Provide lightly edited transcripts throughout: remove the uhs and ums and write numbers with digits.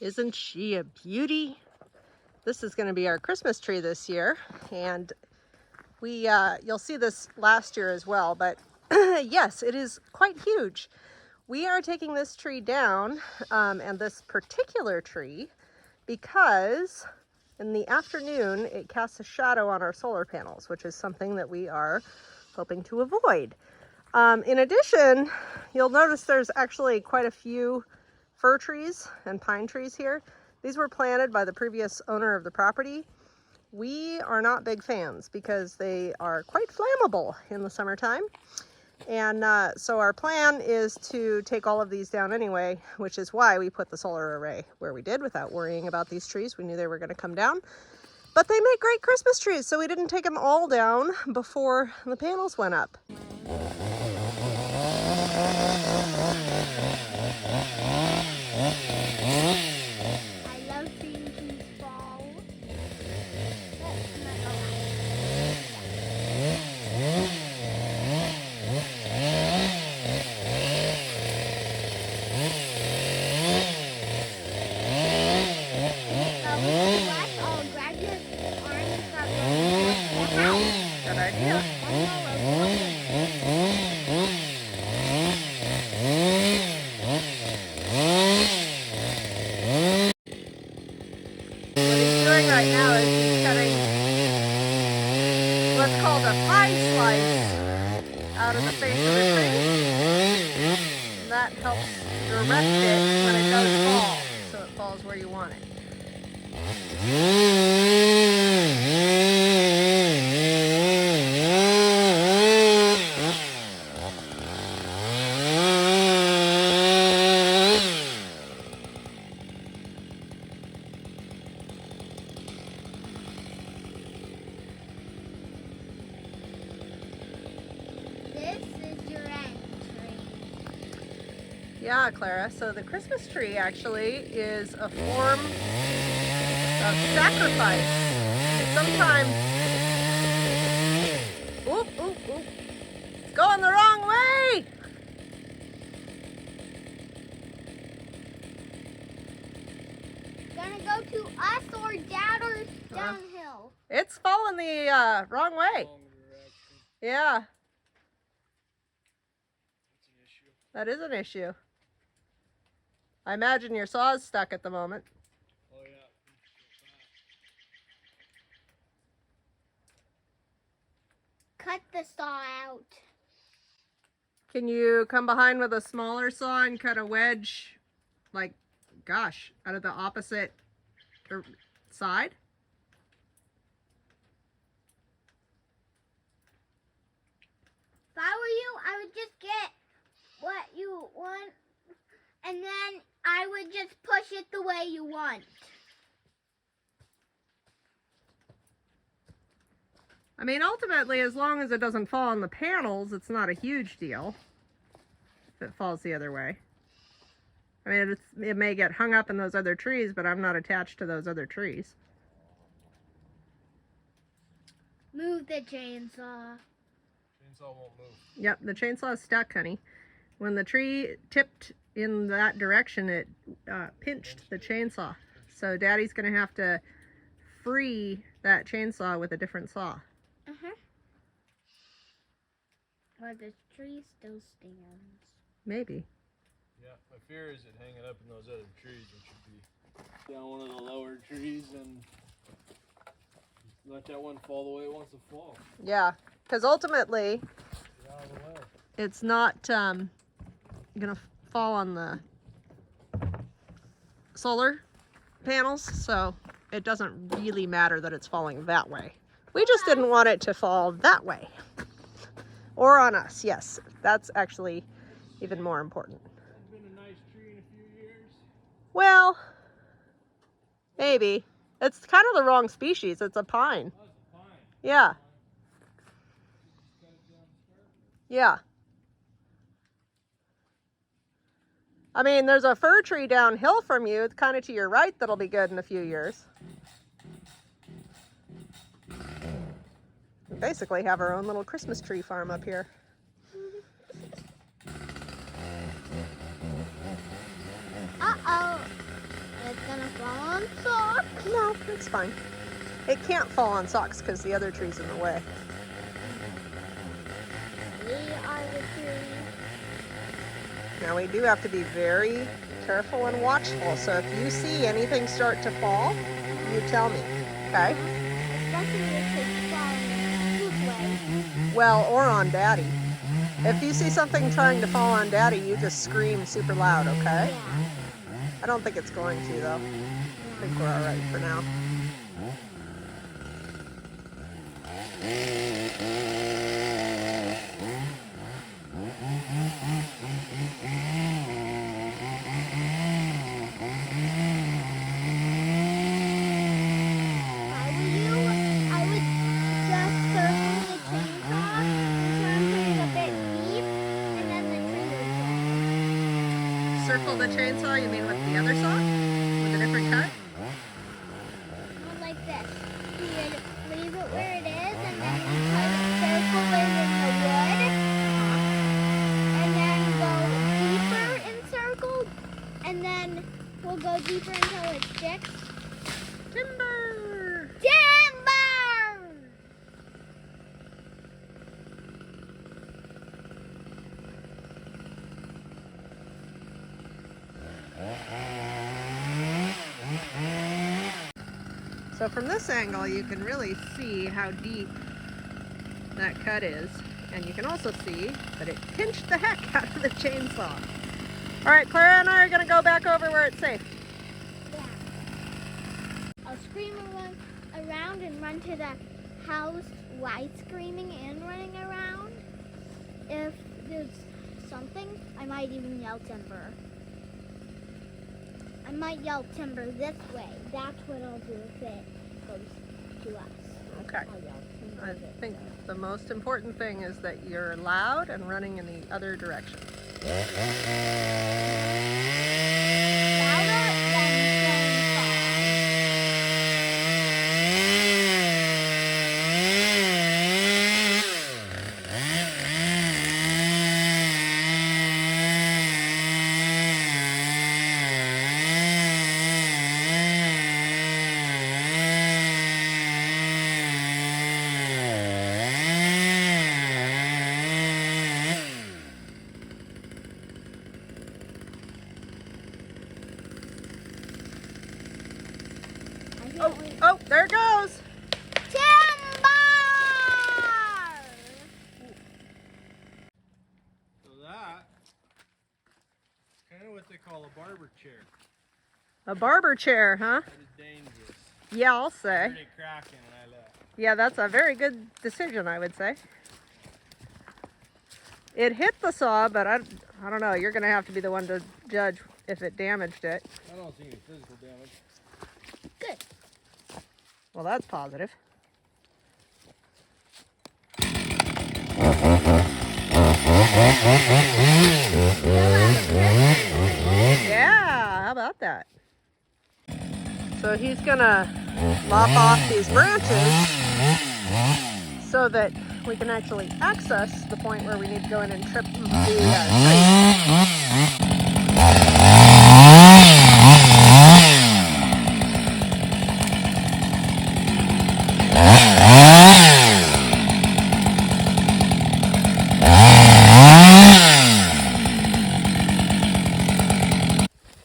Isn't she a beauty? This is going to be our Christmas tree this year, and you'll see this last year as well, but yes, it is quite huge. We are taking this tree down, and this particular tree, because in the afternoon it casts a shadow on our solar panels, which is something that we are hoping to avoid. In addition, you'll notice there's actually quite a few fir trees and pine trees here. These were planted by the previous owner of the property. We are not big fans because they are quite flammable in the summertime. And so our plan is to take all of these down anyway, which is why we put the solar array where we did without worrying about these trees. We knew they were going to come down. But they make great Christmas trees, so we didn't take them all down before the panels went up. Good idea. What he's doing right now is he's cutting what's called a pie slice out of the face of the tree. And that helps direct it when it does fall, so it falls where you want it. Yeah, Clara, so the Christmas tree actually is a form of sacrifice. And sometimes, it's going the wrong way! Gonna go to us or Dad or downhill? It's falling the wrong way. Yeah. That is an issue. I imagine your saw is stuck at the moment. Oh yeah. Cut the saw out. Can you come behind with a smaller saw and cut a wedge, like, gosh, out of the opposite side? If I were you, I would just get what you want, and then I would just push it the way you want. I mean, ultimately, as long as it doesn't fall on the panels, it's not a huge deal if it falls the other way. I mean, it may get hung up in those other trees, but I'm not attached to those other trees. Move the chainsaw. Chainsaw won't move. Yep, the chainsaw is stuck, honey. When the tree tipped in that direction, it pinched the chainsaw. So Daddy's going to have to free that chainsaw with a different saw. But the tree still stands. Maybe. Yeah, my fear is it hanging up in those other trees. It should be down one of the lower trees and let that one fall the way it wants to fall. Yeah, because ultimately, Get out of the way. it's not going to fall on the solar panels, so it doesn't really matter that it's falling that way. We just didn't want it to fall that way. Or on us, yes. That's actually even more important. It's been a nice tree in a few years. Well, maybe. It's kind of the wrong species. It's a pine. Oh, it's a pine. Yeah. Yeah. I mean, there's a fir tree downhill from you. It's kind of to your right that'll be good in a few years. We basically have our own little Christmas tree farm up here. Uh-oh. It's gonna It's fine. It can't fall on socks because the other tree's in the way. We are the tree. Now we do have to be very careful and watchful. So if you see anything start to fall, you tell me, okay? Especially if it's falling this way. Well, or on Daddy. If you see something trying to fall on Daddy, you just scream super loud, okay? Yeah. I don't think it's going to though. I think we're all right for now. Circle the chainsaw, you mean with the other saw? With a different cut? Not like this. You'd leave it where it is, and then you try to circle it in the wood, and then go deeper in circle, and then we'll go deeper until it sticks. Timber! Timber! So from this angle, you can really see how deep that cut is. And you can also see that it pinched the heck out of the chainsaw. All right, Clara and I are gonna go back over where it's safe. Yeah. I'll scream around and run to the house while screaming and running around. If there's something, I might even yell timber. I might yell timber this way. That's what I'll do if it goes to us. Okay. I'll yell timber I this think way. the most important thing is that you're loud and running in the other direction. Louder than chainsaw. Oh, there it goes. Timber! So that is kind of what they call a barber chair. A barber chair, huh? That is dangerous. Yeah, I'll I say. heard it cracking and I left. Yeah, that's a very good decision, I would say. It hit the saw, but I don't know. You're going to have to be the one to judge if it damaged it. I don't see any physical damage. Good. Well, that's positive. Yeah, how about that? So he's gonna lop off these branches so that we can actually access the point where we need to go in and trip the tree.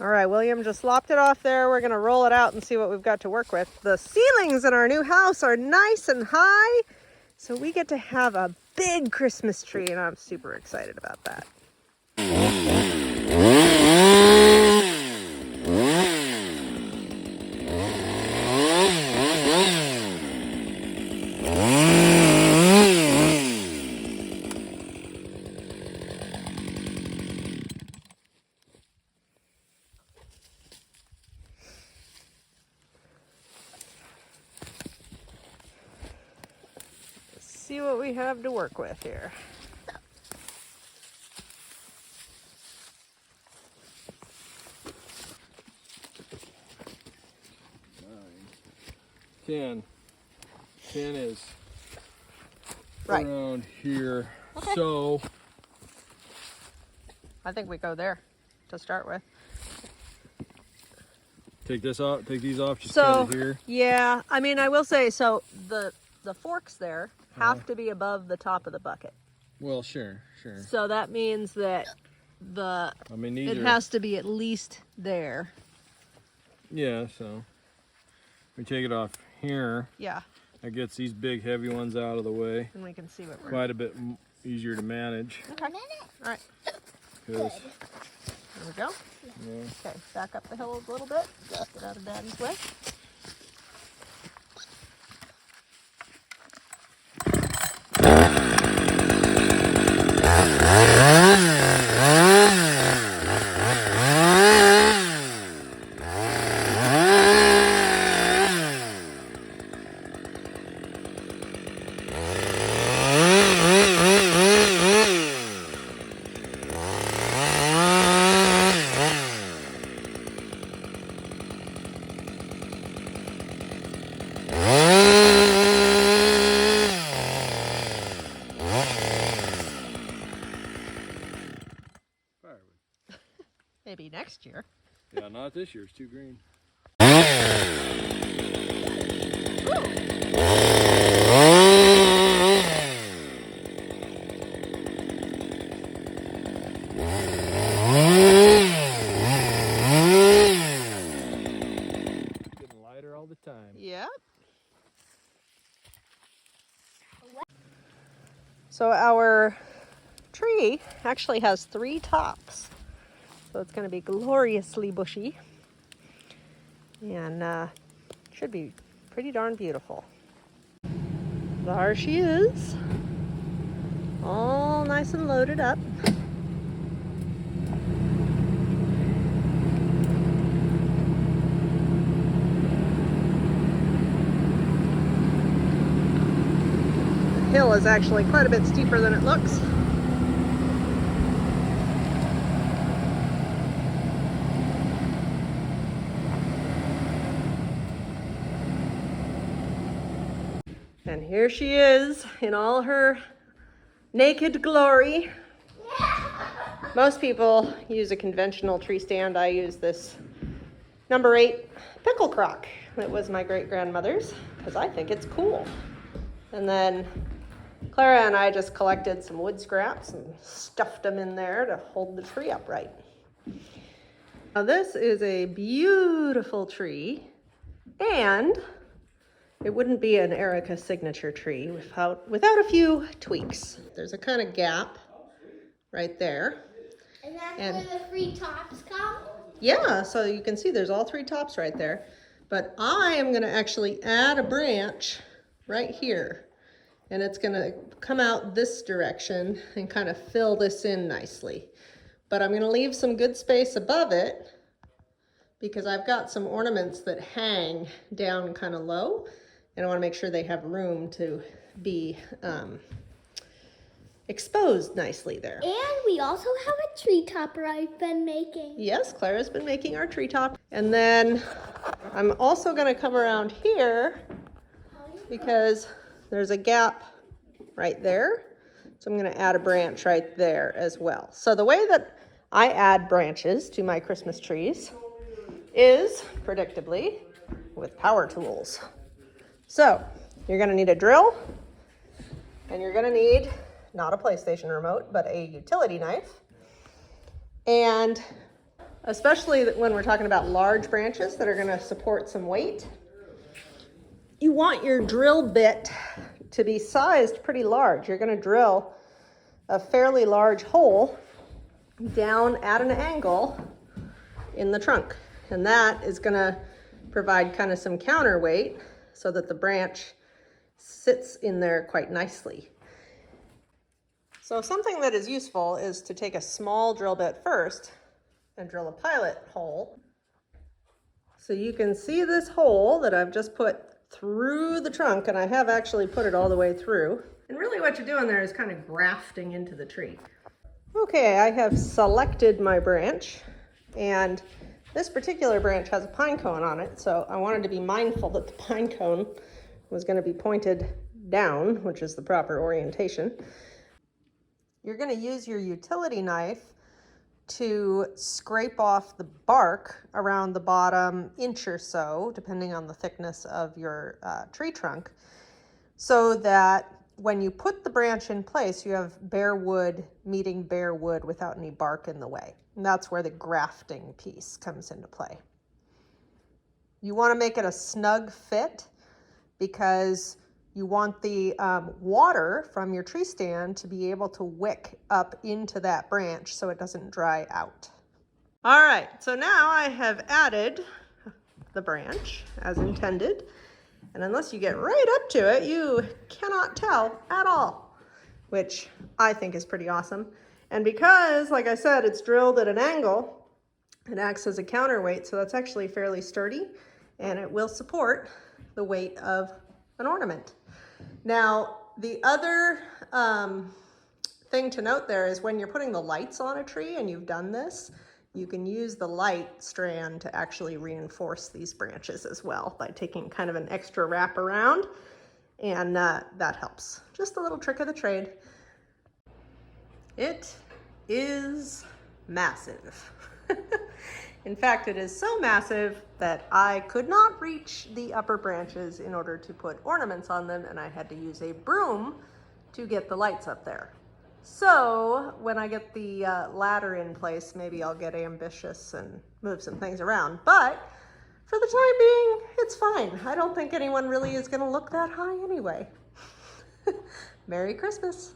All right, William just lopped it off there. We're gonna roll it out and see what we've got to work with. The ceilings in our new house are nice and high, so we get to have a big Christmas tree, and I'm super excited about that. See what we have to work with here. 10. 10 is Right. around here. Okay. So I think we go there to start with. Take this off, take these off, just So, cut it here. yeah, I mean, I will say, so the forks there have to be above the top of the bucket. Well, sure. So that means that I mean, these it are, has to be at least there. yeah, so we take it off here. Yeah, That gets these big heavy ones out of the way. and we can see what we're Quite a bit easier to manage. Okay. All right. 'Cause, There we go. yeah. Okay, back up the hill a little bit. Get out of Daddy's way. Firewood. Maybe next year. Yeah, not this year. It's too green. Getting lighter all the time. Yep. So our tree actually has 3 tops. So it's going to be gloriously bushy. And should be pretty darn beautiful. There she is. All nice and loaded up. The hill is actually quite a bit steeper than it looks. And here she is in all her naked glory. Most people use a conventional tree stand. I use this number 8 pickle crock. It was my great-grandmother's because I think it's cool. And then Clara and I just collected some wood scraps and stuffed them in there to hold the tree upright. Now this is a beautiful tree, and it wouldn't be an Erica signature tree without a few tweaks. There's a kind of gap right there. And that's where the 3 tops come? Yeah, so you can see there's all 3 tops right there. But I am gonna actually add a branch right here. And it's gonna come out this direction and kind of fill this in nicely. But I'm gonna leave some good space above it because I've got some ornaments that hang down kind of low. And I wanna make sure they have room to be exposed nicely there. And we also have a tree topper I've been making. Yes, Clara's been making our tree top. And then I'm also gonna come around here because there's a gap right there. So I'm gonna add a branch right there as well. So the way that I add branches to my Christmas trees is, predictably, with power tools. So you're gonna need a drill, and you're gonna need not a PlayStation remote, but a utility knife. And especially when we're talking about large branches that are gonna support some weight, you want your drill bit to be sized pretty large. You're gonna drill a fairly large hole down at an angle in the trunk. And that is gonna provide kind of some counterweight so that the branch sits in there quite nicely. So something that is useful is to take a small drill bit first and drill a pilot hole. So you can see this hole that I've just put through the trunk, and I have actually put it all the way through. And really what you're doing there is kind of grafting into the tree. Okay, I have selected my branch, and this particular branch has a pine cone on it, so I wanted to be mindful that the pine cone was going to be pointed down, which is the proper orientation. You're going to use your utility knife to scrape off the bark around the bottom inch or so, depending on the thickness of your tree trunk, so that when you put the branch in place, you have bare wood meeting bare wood without any bark in the way. And that's where the grafting piece comes into play. You want to make it a snug fit because you want the water from your tree stand to be able to wick up into that branch so it doesn't dry out. All right, so now I have added the branch as intended. And unless you get right up to it, you cannot tell at all, which I think is pretty awesome. And because, like I said, it's drilled at an angle, it acts as a counterweight, so that's actually fairly sturdy, and it will support the weight of an ornament. Now, the other thing to note there is when you're putting the lights on a tree and you've done this, you can use the light strand to actually reinforce these branches as well by taking kind of an extra wrap around, and that helps. Just a little trick of the trade. It is massive. In fact, it is so massive that I could not reach the upper branches in order to put ornaments on them, and I had to use a broom to get the lights up there. So when I get the ladder in place, maybe I'll get ambitious and move some things around. But for the time being, it's fine. I don't think anyone really is going to look that high anyway. Merry Christmas.